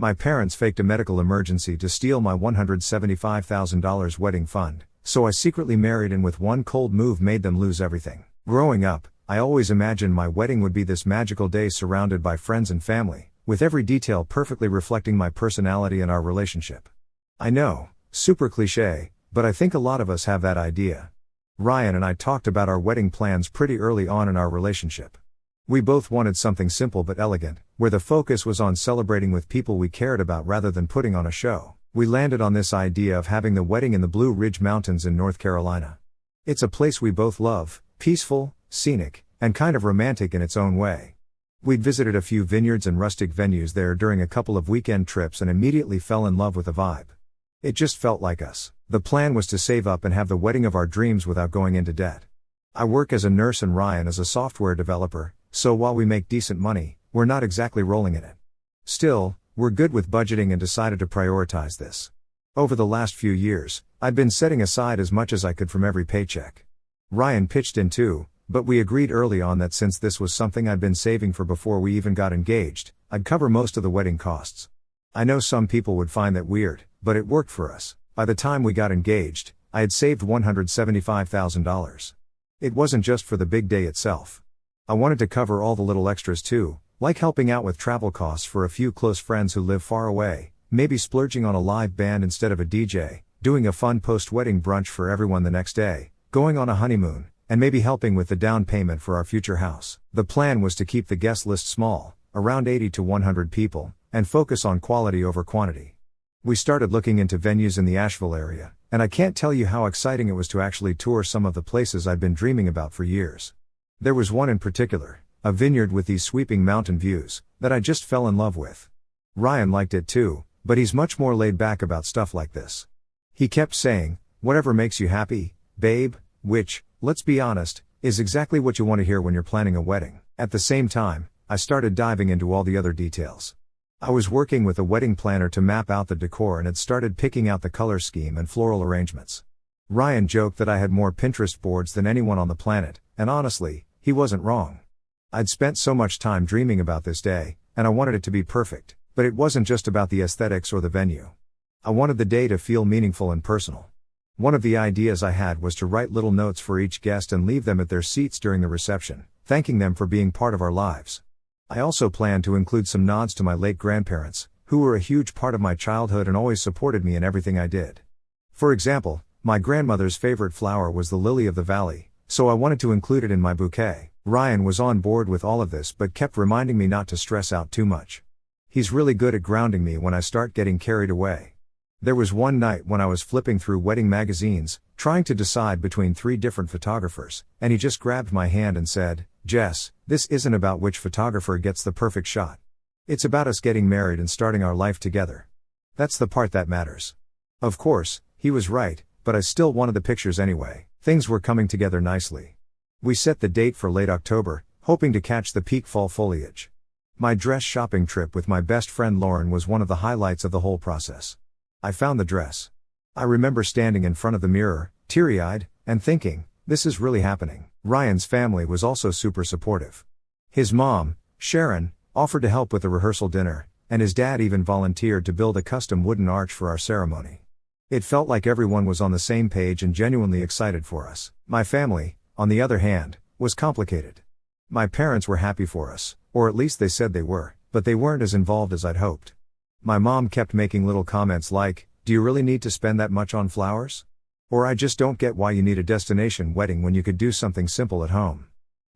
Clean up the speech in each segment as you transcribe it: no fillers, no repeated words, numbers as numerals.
My parents faked a medical emergency to steal my $175,000 wedding fund, so I secretly married and with one cold move made them lose everything. Growing up, I always imagined my wedding would be this magical day surrounded by friends and family, with every detail perfectly reflecting my personality and our relationship. I know, super cliché, but I think a lot of us have that idea. Ryan and I talked about our wedding plans pretty early on in our relationship. We both wanted something simple but elegant, where the focus was on celebrating with people we cared about rather than putting on a show. We landed on this idea of having the wedding in the Blue Ridge Mountains in North Carolina. It's a place we both love, peaceful, scenic, and kind of romantic in its own way. We'd visited a few vineyards and rustic venues there during a couple of weekend trips and immediately fell in love with the vibe. It just felt like us. The plan was to save up and have the wedding of our dreams without going into debt. I work as a nurse and Ryan as a software developer, so while we make decent money, we're not exactly rolling in it. Still, we're good with budgeting and decided to prioritize this. Over the last few years, I'd been setting aside as much as I could from every paycheck. Ryan pitched in too, but we agreed early on that since this was something I'd been saving for before we even got engaged, I'd cover most of the wedding costs. I know some people would find that weird, but it worked for us. By the time we got engaged, I had saved $175,000. It wasn't just for the big day itself. I wanted to cover all the little extras too, like helping out with travel costs for a few close friends who live far away, maybe splurging on a live band instead of a DJ, doing a fun post-wedding brunch for everyone the next day, going on a honeymoon, and maybe helping with the down payment for our future house. The plan was to keep the guest list small, around 80 to 100 people, and focus on quality over quantity. We started looking into venues in the Asheville area, and I can't tell you how exciting it was to actually tour some of the places I'd been dreaming about for years. There was one in particular, a vineyard with these sweeping mountain views, that I just fell in love with. Ryan liked it too, but he's much more laid back about stuff like this. He kept saying, "Whatever makes you happy, babe," which, let's be honest, is exactly what you want to hear when you're planning a wedding. At the same time, I started diving into all the other details. I was working with a wedding planner to map out the decor and had started picking out the color scheme and floral arrangements. Ryan joked that I had more Pinterest boards than anyone on the planet, and honestly, he wasn't wrong. I'd spent so much time dreaming about this day, and I wanted it to be perfect, but it wasn't just about the aesthetics or the venue. I wanted the day to feel meaningful and personal. One of the ideas I had was to write little notes for each guest and leave them at their seats during the reception, thanking them for being part of our lives. I also planned to include some nods to my late grandparents, who were a huge part of my childhood and always supported me in everything I did. For example, my grandmother's favorite flower was the lily of the valley, so I wanted to include it in my bouquet. Ryan was on board with all of this but kept reminding me not to stress out too much. He's really good at grounding me when I start getting carried away. There was one night when I was flipping through wedding magazines, trying to decide between 3 different photographers, and he just grabbed my hand and said, "Jess, this isn't about which photographer gets the perfect shot. It's about us getting married and starting our life together. That's the part that matters." Of course, he was right, but I still wanted the pictures anyway. Things were coming together nicely. We set the date for late October, hoping to catch the peak fall foliage. My dress shopping trip with my best friend Lauren was one of the highlights of the whole process. I found the dress. I remember standing in front of the mirror, teary-eyed, and thinking, this is really happening. Ryan's family was also super supportive. His mom, Sharon, offered to help with the rehearsal dinner, and his dad even volunteered to build a custom wooden arch for our ceremony. It felt like everyone was on the same page and genuinely excited for us. My family, on the other hand, was complicated. My parents were happy for us, or at least they said they were, but they weren't as involved as I'd hoped. My mom kept making little comments like, "Do you really need to spend that much on flowers?" Or "I just don't get why you need a destination wedding when you could do something simple at home."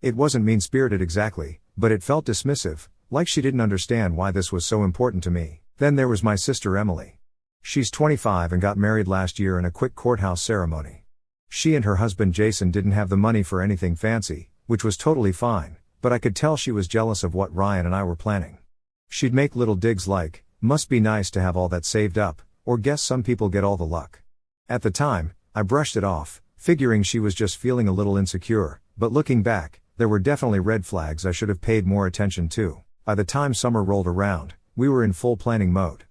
It wasn't mean-spirited exactly, but it felt dismissive, like she didn't understand why this was so important to me. Then there was my sister Emily. She's 25 and got married last year in a quick courthouse ceremony. She and her husband Jason didn't have the money for anything fancy, which was totally fine, but I could tell she was jealous of what Ryan and I were planning. She'd make little digs like, "Must be nice to have all that saved up," or "Guess some people get all the luck." At the time, I brushed it off, figuring she was just feeling a little insecure, but looking back, there were definitely red flags I should have paid more attention to. By the time summer rolled around, we were in full planning mode.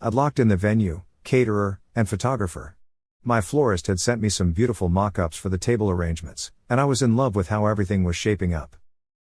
I'd locked in the venue, caterer, and photographer. My florist had sent me some beautiful mock-ups for the table arrangements, and I was in love with how everything was shaping up.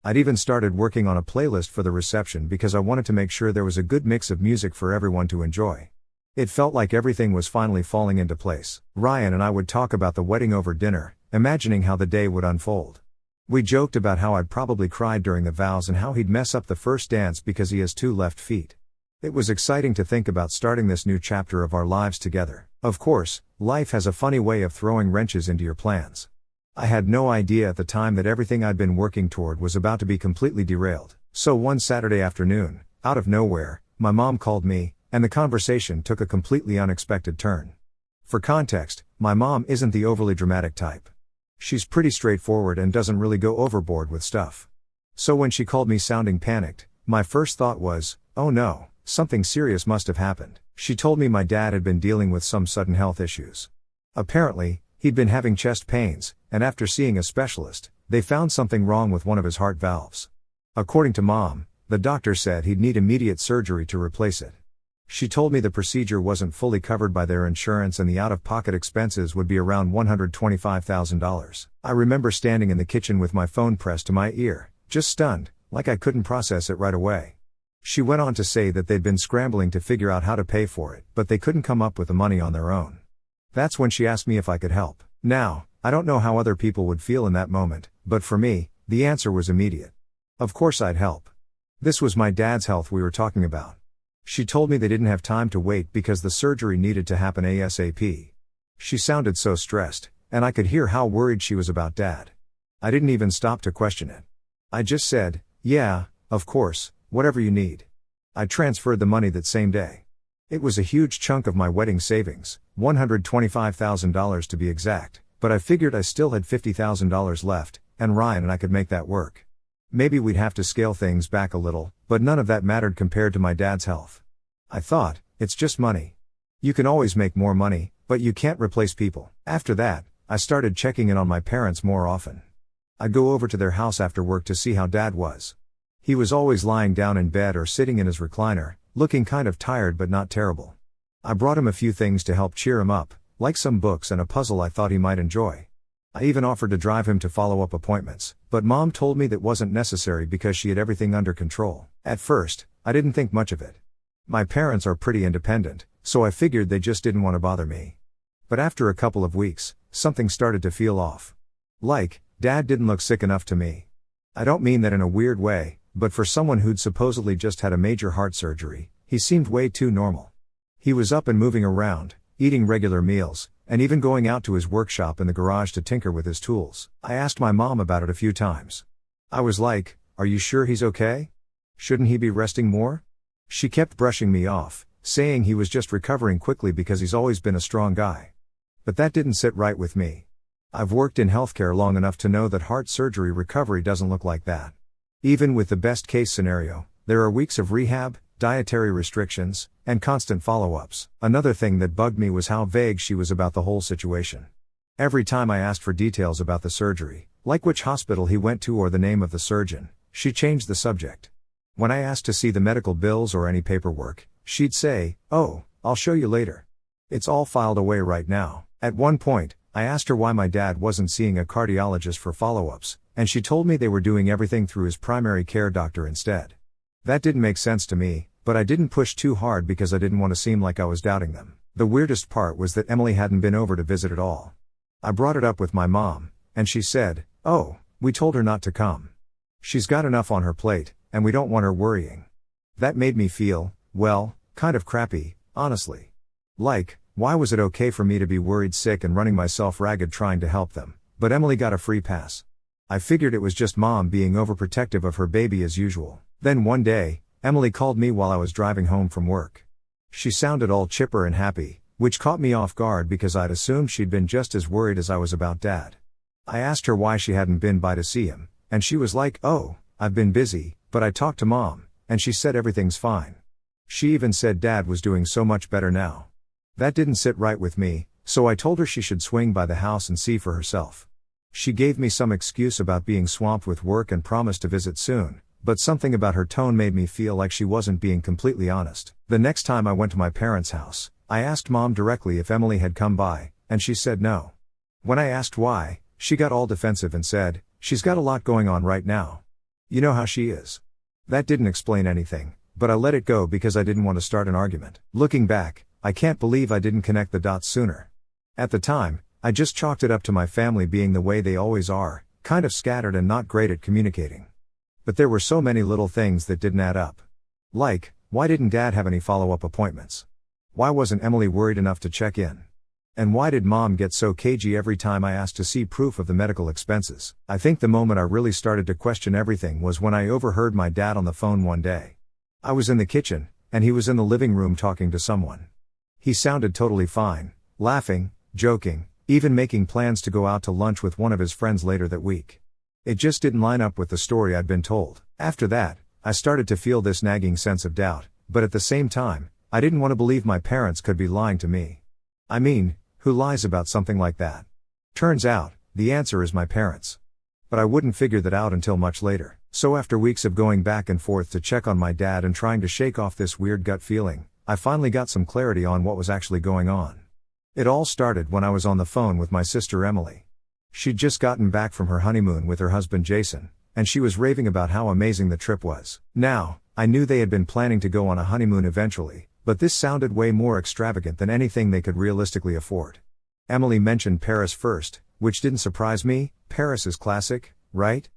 I'd even started working on a playlist for the reception because I wanted to make sure there was a good mix of music for everyone to enjoy. It felt like everything was finally falling into place. Ryan and I would talk about the wedding over dinner, imagining how the day would unfold. We joked about how I'd probably cried during the vows and how he'd mess up the first dance because he has 2 left feet. It was exciting to think about starting this new chapter of our lives together. Of course, life has a funny way of throwing wrenches into your plans. I had no idea at the time that everything I'd been working toward was about to be completely derailed. So one Saturday afternoon, out of nowhere, my mom called me, and the conversation took a completely unexpected turn. For context, my mom isn't the overly dramatic type. She's pretty straightforward and doesn't really go overboard with stuff. So when she called me sounding panicked, my first thought was, oh no, something serious must have happened. She told me my dad had been dealing with some sudden health issues. Apparently, he'd been having chest pains, and after seeing a specialist, they found something wrong with one of his heart valves. According to Mom, the doctor said he'd need immediate surgery to replace it. She told me the procedure wasn't fully covered by their insurance and the out-of-pocket expenses would be around $125,000. I remember standing in the kitchen with my phone pressed to my ear, just stunned, like I couldn't process it right away. She went on to say that they'd been scrambling to figure out how to pay for it, but they couldn't come up with the money on their own. That's when she asked me if I could help. Now, I don't know how other people would feel in that moment, but for me, the answer was immediate. Of course I'd help. This was my dad's health we were talking about. She told me they didn't have time to wait because the surgery needed to happen ASAP. She sounded so stressed, and I could hear how worried she was about Dad. I didn't even stop to question it. I just said, yeah, of course, whatever you need. I transferred the money that same day. It was a huge chunk of my wedding savings, $125,000 to be exact, but I figured I still had $50,000 left, and Ryan and I could make that work. Maybe we'd have to scale things back a little, but none of that mattered compared to my dad's health. I thought, it's just money. You can always make more money, but you can't replace people. After that, I started checking in on my parents more often. I'd go over to their house after work to see how Dad was. He was always lying down in bed or sitting in his recliner, looking kind of tired but not terrible. I brought him a few things to help cheer him up, like some books and a puzzle I thought he might enjoy. I even offered to drive him to follow-up appointments, but Mom told me that wasn't necessary because she had everything under control. At first, I didn't think much of it. My parents are pretty independent, so I figured they just didn't want to bother me. But after a couple of weeks, something started to feel off. Like, Dad didn't look sick enough to me. I don't mean that in a weird way, but for someone who'd supposedly just had a major heart surgery, he seemed way too normal. He was up and moving around, eating regular meals, and even going out to his workshop in the garage to tinker with his tools. I asked my mom about it a few times. I was like, are you sure he's okay? Shouldn't he be resting more? She kept brushing me off, saying he was just recovering quickly because he's always been a strong guy. But that didn't sit right with me. I've worked in healthcare long enough to know that heart surgery recovery doesn't look like that. Even with the best case scenario, there are weeks of rehab, dietary restrictions, and constant follow-ups. Another thing that bugged me was how vague she was about the whole situation. Every time I asked for details about the surgery, like which hospital he went to or the name of the surgeon, she changed the subject. When I asked to see the medical bills or any paperwork, she'd say, "Oh, I'll show you later. It's all filed away right now." At one point, I asked her why my dad wasn't seeing a cardiologist for follow-ups, and she told me they were doing everything through his primary care doctor instead. That didn't make sense to me, but I didn't push too hard because I didn't want to seem like I was doubting them. The weirdest part was that Emily hadn't been over to visit at all. I brought it up with my mom, and she said, "Oh, we told her not to come. She's got enough on her plate, and we don't want her worrying." That made me feel, well, kind of crappy, honestly. Like, why was it okay for me to be worried sick and running myself ragged trying to help them, but Emily got a free pass? I figured it was just Mom being overprotective of her baby as usual. Then one day, Emily called me while I was driving home from work. She sounded all chipper and happy, which caught me off guard because I'd assumed she'd been just as worried as I was about Dad. I asked her why she hadn't been by to see him, and she was like, "Oh, I've been busy, but I talked to Mom, and she said everything's fine." She even said Dad was doing so much better now. That didn't sit right with me, so I told her she should swing by the house and see for herself. She gave me some excuse about being swamped with work and promised to visit soon, but something about her tone made me feel like she wasn't being completely honest. The next time I went to my parents' house, I asked Mom directly if Emily had come by, and she said no. When I asked why, she got all defensive and said, "She's got a lot going on right now." You know how she is. That didn't explain anything, but I let it go because I didn't want to start an argument. Looking back, I can't believe I didn't connect the dots sooner. At the time, I just chalked it up to my family being the way they always are, kind of scattered and not great at communicating. But there were so many little things that didn't add up. Like, why didn't Dad have any follow-up appointments? Why wasn't Emily worried enough to check in? And why did Mom get so cagey every time I asked to see proof of the medical expenses? I think the moment I really started to question everything was when I overheard my dad on the phone one day. I was in the kitchen, and he was in the living room talking to someone. He sounded totally fine, laughing, joking, even making plans to go out to lunch with one of his friends later that week. It just didn't line up with the story I'd been told. After that, I started to feel this nagging sense of doubt, but at the same time, I didn't want to believe my parents could be lying to me. I mean, who lies about something like that? Turns out, the answer is my parents. But I wouldn't figure that out until much later. So after weeks of going back and forth to check on my dad and trying to shake off this weird gut feeling, I finally got some clarity on what was actually going on. It all started when I was on the phone with my sister Emily. She'd just gotten back from her honeymoon with her husband Jason, and she was raving about how amazing the trip was. Now, I knew they had been planning to go on a honeymoon eventually, but this sounded way more extravagant than anything they could realistically afford. Emily mentioned Paris first, which didn't surprise me. Paris is classic, right?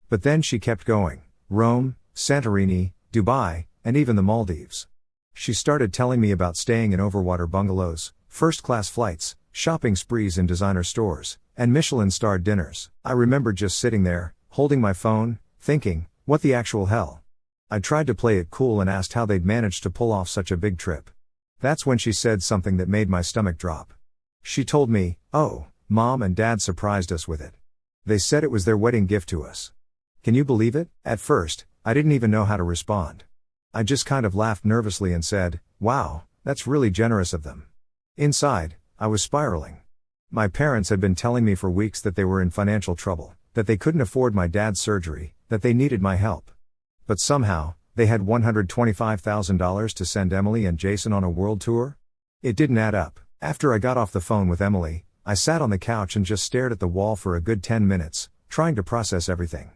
But then she kept going. Rome, Santorini, Dubai, and even the Maldives. She started telling me about staying in overwater bungalows, first-class flights, shopping sprees in designer stores, and Michelin-starred dinners. I remember just sitting there, holding my phone, thinking, what the actual hell? I tried to play it cool and asked how they'd managed to pull off such a big trip. That's when she said something that made my stomach drop. She told me, "Oh, Mom and Dad surprised us with it. They said it was their wedding gift to us." Can you believe it? At first, I didn't even know how to respond. I just kind of laughed nervously and said, "Wow, that's really generous of them." Inside, I was spiraling. My parents had been telling me for weeks that they were in financial trouble, that they couldn't afford my dad's surgery, that they needed my help. But somehow, they had $125,000 to send Emily and Jason on a world tour? It didn't add up. After I got off the phone with Emily, I sat on the couch and just stared at the wall for a good 10 minutes, trying to process everything.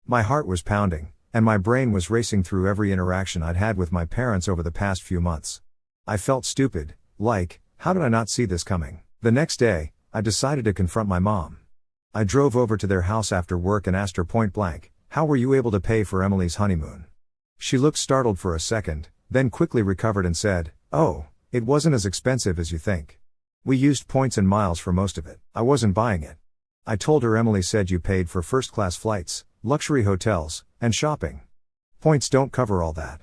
My heart was pounding, and my brain was racing through every interaction I'd had with my parents over the past few months. I felt stupid, like, how did I not see this coming? The next day, I decided to confront my mom. I drove over to their house after work and asked her point blank, "How were you able to pay for Emily's honeymoon?" She looked startled for a second, then quickly recovered and said, "Oh, it wasn't as expensive as you think. We used points and miles for most of it." I wasn't buying it. I told her Emily said you paid for first-class flights, luxury hotels, and shopping. Points don't cover all that.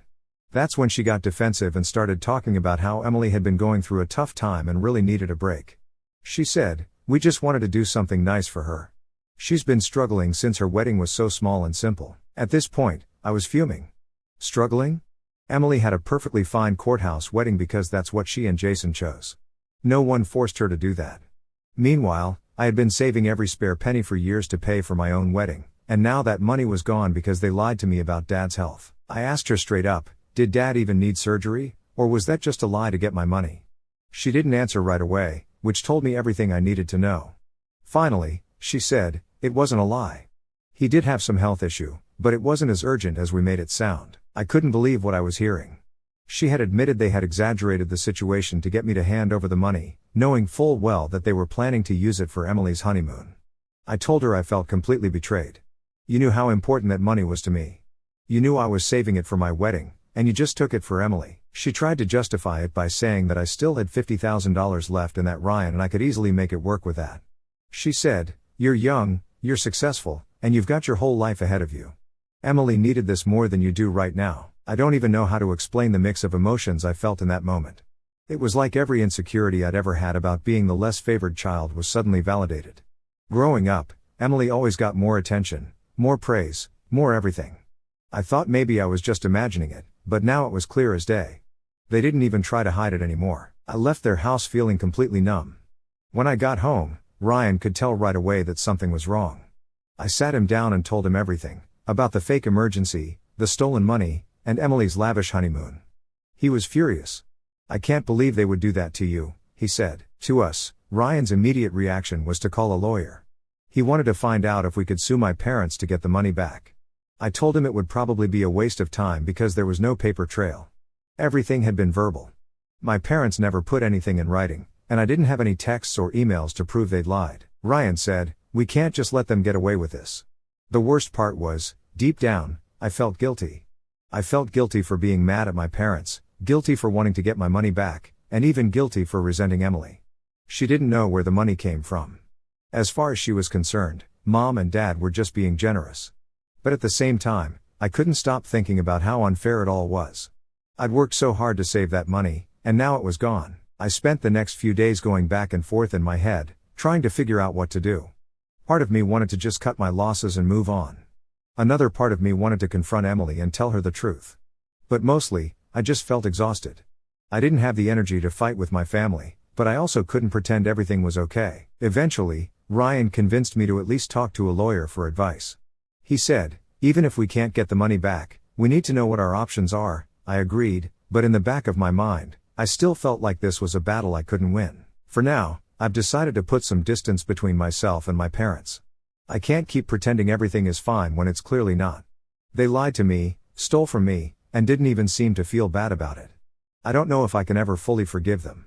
That's when she got defensive and started talking about how Emily had been going through a tough time and really needed a break. She said, "We just wanted to do something nice for her. She's been struggling since her wedding was so small and simple." At this point, I was fuming. Struggling? Emily had a perfectly fine courthouse wedding because that's what she and Jason chose. No one forced her to do that. Meanwhile, I had been saving every spare penny for years to pay for my own wedding, and now that money was gone because they lied to me about Dad's health. I asked her straight up, did Dad even need surgery, or was that just a lie to get my money? She didn't answer right away, which told me everything I needed to know. Finally, she said, it wasn't a lie. He did have some health issue, but it wasn't as urgent as we made it sound. I couldn't believe what I was hearing. She had admitted they had exaggerated the situation to get me to hand over the money, knowing full well that they were planning to use it for Emily's honeymoon. I told her I felt completely betrayed. You knew how important that money was to me. You knew I was saving it for my wedding, and you just took it for Emily. She tried to justify it by saying that I still had $50,000 left in that Ryan and I could easily make it work with that. She said, "You're young, you're successful, and you've got your whole life ahead of you. Emily needed this more than you do right now." I don't even know how to explain the mix of emotions I felt in that moment. It was like every insecurity I'd ever had about being the less favored child was suddenly validated. Growing up, Emily always got more attention, more praise, more everything. I thought maybe I was just imagining it, but now it was clear as day. They didn't even try to hide it anymore. I left their house feeling completely numb. When I got home, Ryan could tell right away that something was wrong. I sat him down and told him everything, about the fake emergency, the stolen money, and Emily's lavish honeymoon. He was furious. "I can't believe they would do that to you," he said. To us, Ryan's immediate reaction was to call a lawyer. He wanted to find out if we could sue my parents to get the money back. I told him it would probably be a waste of time because there was no paper trail. Everything had been verbal. My parents never put anything in writing, and I didn't have any texts or emails to prove they'd lied. Ryan said, "We can't just let them get away with this." The worst part was, deep down, I felt guilty. I felt guilty for being mad at my parents, guilty for wanting to get my money back, and even guilty for resenting Emily. She didn't know where the money came from. As far as she was concerned, Mom and Dad were just being generous. But at the same time, I couldn't stop thinking about how unfair it all was. I'd worked so hard to save that money, and now it was gone. I spent the next few days going back and forth in my head, trying to figure out what to do. Part of me wanted to just cut my losses and move on. Another part of me wanted to confront Emily and tell her the truth. But mostly, I just felt exhausted. I didn't have the energy to fight with my family, but I also couldn't pretend everything was okay. Eventually, Ryan convinced me to at least talk to a lawyer for advice. He said, "Even if we can't get the money back, we need to know what our options are." I agreed, but in the back of my mind, I still felt like this was a battle I couldn't win. For now, I've decided to put some distance between myself and my parents. I can't keep pretending everything is fine when it's clearly not. They lied to me, stole from me, and didn't even seem to feel bad about it. I don't know if I can ever fully forgive them.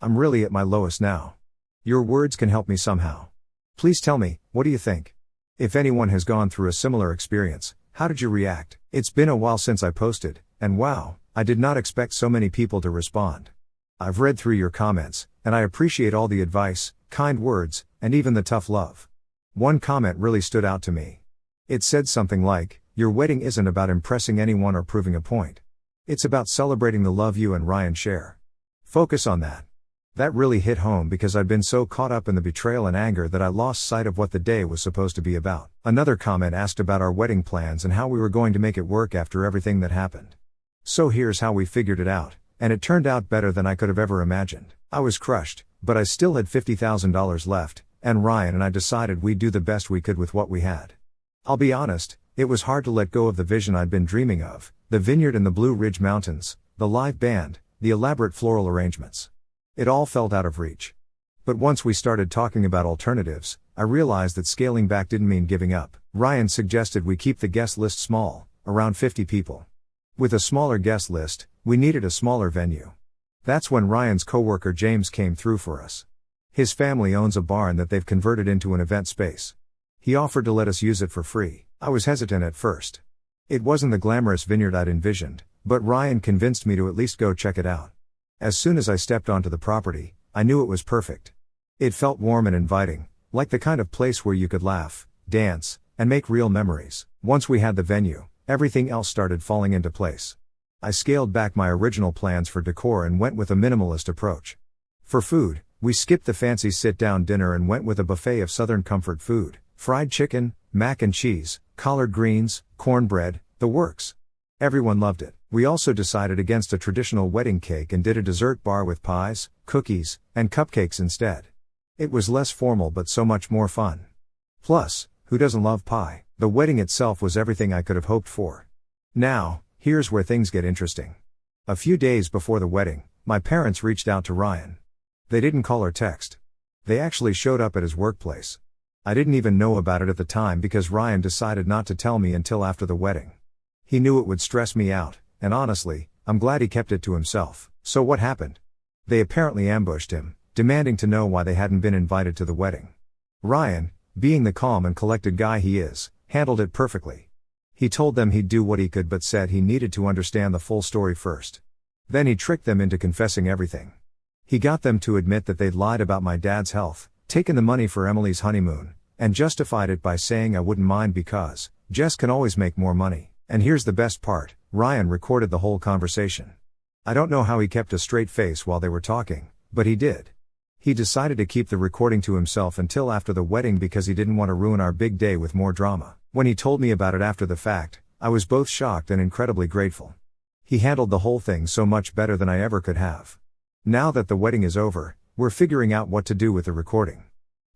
I'm really at my lowest now. Your words can help me somehow. Please tell me, what do you think? If anyone has gone through a similar experience, how did you react? It's been a while since I posted, and wow, I did not expect so many people to respond. I've read through your comments, and I appreciate all the advice, kind words, and even the tough love. One comment really stood out to me. It said something like, "Your wedding isn't about impressing anyone or proving a point. It's about celebrating the love you and Ryan share. Focus on that." That really hit home because I'd been so caught up in the betrayal and anger that I lost sight of what the day was supposed to be about. Another comment asked about our wedding plans and how we were going to make it work after everything that happened. So here's how we figured it out, and it turned out better than I could have ever imagined. I was crushed, but I still had $50,000 left, and Ryan and I decided we'd do the best we could with what we had. I'll be honest, it was hard to let go of the vision I'd been dreaming of, the vineyard in the Blue Ridge Mountains, the live band, the elaborate floral arrangements. It all felt out of reach. But once we started talking about alternatives, I realized that scaling back didn't mean giving up. Ryan suggested we keep the guest list small, around 50 people. With a smaller guest list, we needed a smaller venue. That's when Ryan's coworker James came through for us. His family owns a barn that they've converted into an event space. He offered to let us use it for free. I was hesitant at first. It wasn't the glamorous vineyard I'd envisioned, but Ryan convinced me to at least go check it out. As soon as I stepped onto the property, I knew it was perfect. It felt warm and inviting, like the kind of place where you could laugh, dance, and make real memories. Once we had the venue, everything else started falling into place. I scaled back my original plans for decor and went with a minimalist approach. For food, we skipped the fancy sit-down dinner and went with a buffet of Southern comfort food, fried chicken, mac and cheese, collard greens, cornbread, the works. Everyone loved it. We also decided against a traditional wedding cake and did a dessert bar with pies, cookies, and cupcakes instead. It was less formal but so much more fun. Plus, who doesn't love pie? The wedding itself was everything I could have hoped for. Now, here's where things get interesting. A few days before the wedding, my parents reached out to Ryan. They didn't call or text. They actually showed up at his workplace. I didn't even know about it at the time because Ryan decided not to tell me until after the wedding. He knew it would stress me out, and honestly, I'm glad he kept it to himself. So what happened? They apparently ambushed him, demanding to know why they hadn't been invited to the wedding. Ryan, being the calm and collected guy he is, handled it perfectly. He told them he'd do what he could but said he needed to understand the full story first. Then he tricked them into confessing everything. He got them to admit that they'd lied about my dad's health, taken the money for Emily's honeymoon, and justified it by saying I wouldn't mind because Jess can always make more money. And here's the best part, Ryan recorded the whole conversation. I don't know how he kept a straight face while they were talking, but he did. He decided to keep the recording to himself until after the wedding because he didn't want to ruin our big day with more drama. When he told me about it after the fact, I was both shocked and incredibly grateful. He handled the whole thing so much better than I ever could have. Now that the wedding is over, we're figuring out what to do with the recording.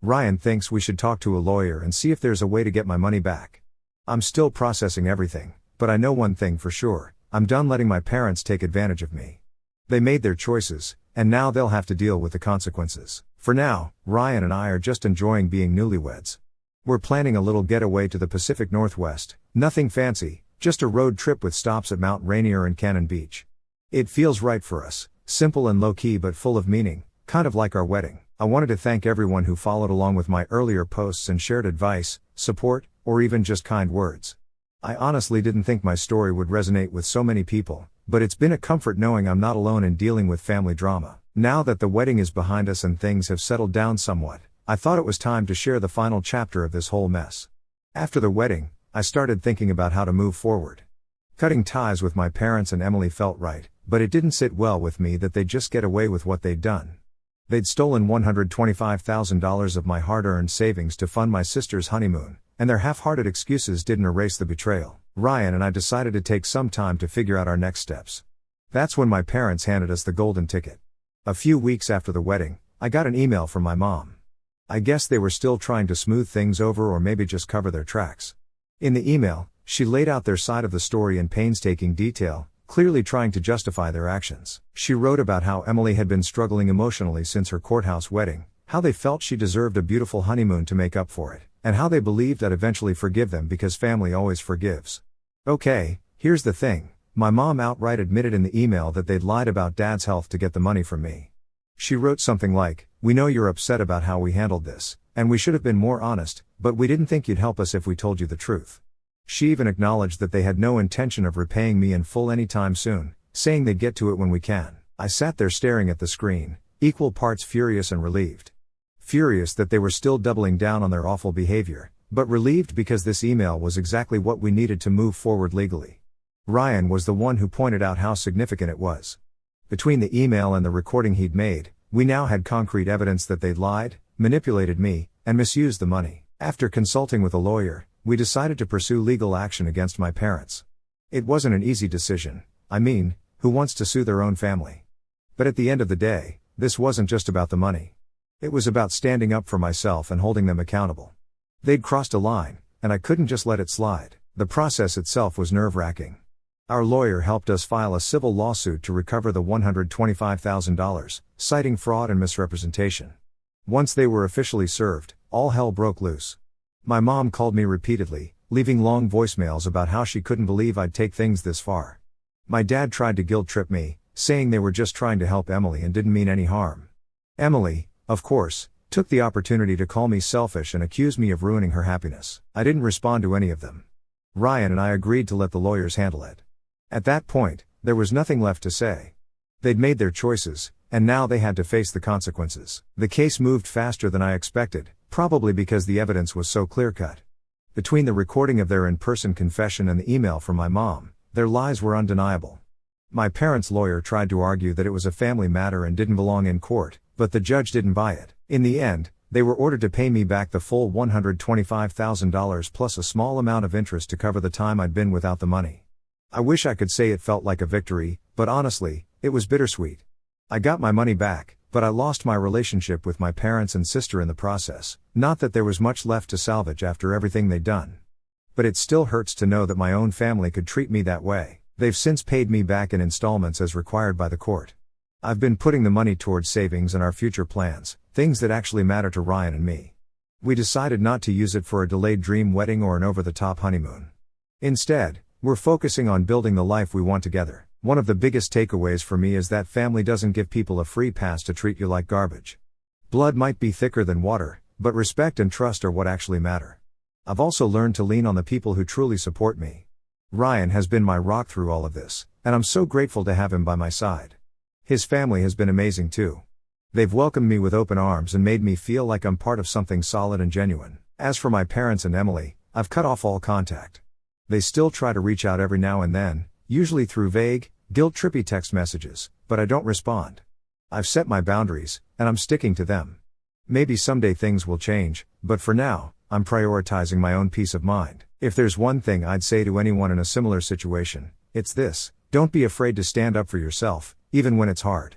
Ryan thinks we should talk to a lawyer and see if there's a way to get my money back. I'm still processing everything, but I know one thing for sure, I'm done letting my parents take advantage of me. They made their choices, and now they'll have to deal with the consequences. For now, Ryan and I are just enjoying being newlyweds. We're planning a little getaway to the Pacific Northwest, nothing fancy, just a road trip with stops at Mount Rainier and Cannon Beach. It feels right for us, simple and low-key but full of meaning, kind of like our wedding. I wanted to thank everyone who followed along with my earlier posts and shared advice, support, or even just kind words. I honestly didn't think my story would resonate with so many people, but it's been a comfort knowing I'm not alone in dealing with family drama. Now that the wedding is behind us and things have settled down somewhat, I thought it was time to share the final chapter of this whole mess. After the wedding, I started thinking about how to move forward. Cutting ties with my parents and Emily felt right, but it didn't sit well with me that they'd just get away with what they'd done. They'd stolen $125,000 of my hard-earned savings to fund my sister's honeymoon, and their half-hearted excuses didn't erase the betrayal. Ryan and I decided to take some time to figure out our next steps. That's when my parents handed us the golden ticket. A few weeks after the wedding, I got an email from my mom. I guess they were still trying to smooth things over or maybe just cover their tracks. In the email, she laid out their side of the story in painstaking detail, clearly trying to justify their actions. She wrote about how Emily had been struggling emotionally since her courthouse wedding, how they felt she deserved a beautiful honeymoon to make up for it, and how they believed I'd eventually forgive them because family always forgives. Okay, here's the thing. My mom outright admitted in the email that they'd lied about Dad's health to get the money from me. She wrote something like, "We know you're upset about how we handled this, and we should have been more honest, but we didn't think you'd help us if we told you the truth." She even acknowledged that they had no intention of repaying me in full anytime soon, saying they'd get to it when we can. I sat there staring at the screen, equal parts furious and relieved. Furious that they were still doubling down on their awful behavior, but relieved because this email was exactly what we needed to move forward legally. Ryan was the one who pointed out how significant it was. Between the email and the recording he'd made, we now had concrete evidence that they'd lied, manipulated me, and misused the money. After consulting with a lawyer, we decided to pursue legal action against my parents. It wasn't an easy decision. I mean, who wants to sue their own family? But at the end of the day, this wasn't just about the money. It was about standing up for myself and holding them accountable. They'd crossed a line, and I couldn't just let it slide. The process itself was nerve-wracking. Our lawyer helped us file a civil lawsuit to recover the $125,000, citing fraud and misrepresentation. Once they were officially served, all hell broke loose. My mom called me repeatedly, leaving long voicemails about how she couldn't believe I'd take things this far. My dad tried to guilt-trip me, saying they were just trying to help Emily and didn't mean any harm. Emily, of course, took the opportunity to call me selfish and accuse me of ruining her happiness. I didn't respond to any of them. Ryan and I agreed to let the lawyers handle it. At that point, there was nothing left to say. They'd made their choices, and now they had to face the consequences. The case moved faster than I expected, probably because the evidence was so clear-cut. Between the recording of their in-person confession and the email from my mom, their lies were undeniable. My parents' lawyer tried to argue that it was a family matter and didn't belong in court, but the judge didn't buy it. In the end, they were ordered to pay me back the full $125,000 plus a small amount of interest to cover the time I'd been without the money. I wish I could say it felt like a victory, but honestly, it was bittersweet. I got my money back, but I lost my relationship with my parents and sister in the process. Not that there was much left to salvage after everything they'd done. But it still hurts to know that my own family could treat me that way. They've since paid me back in installments as required by the court. I've been putting the money towards savings and our future plans, things that actually matter to Ryan and me. We decided not to use it for a delayed dream wedding or an over-the-top honeymoon. Instead, we're focusing on building the life we want together. One of the biggest takeaways for me is that family doesn't give people a free pass to treat you like garbage. Blood might be thicker than water, but respect and trust are what actually matter. I've also learned to lean on the people who truly support me. Ryan has been my rock through all of this, and I'm so grateful to have him by my side. His family has been amazing too. They've welcomed me with open arms and made me feel like I'm part of something solid and genuine. As for my parents and Emily, I've cut off all contact. They still try to reach out every now and then, usually through vague, guilt-trippy text messages, but I don't respond. I've set my boundaries, and I'm sticking to them. Maybe someday things will change, but for now, I'm prioritizing my own peace of mind. If there's one thing I'd say to anyone in a similar situation, it's this: don't be afraid to stand up for yourself, even when it's hard.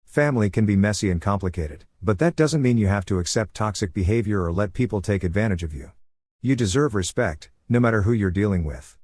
Family can be messy and complicated, but that doesn't mean you have to accept toxic behavior or let people take advantage of you. You deserve respect, no matter who you're dealing with.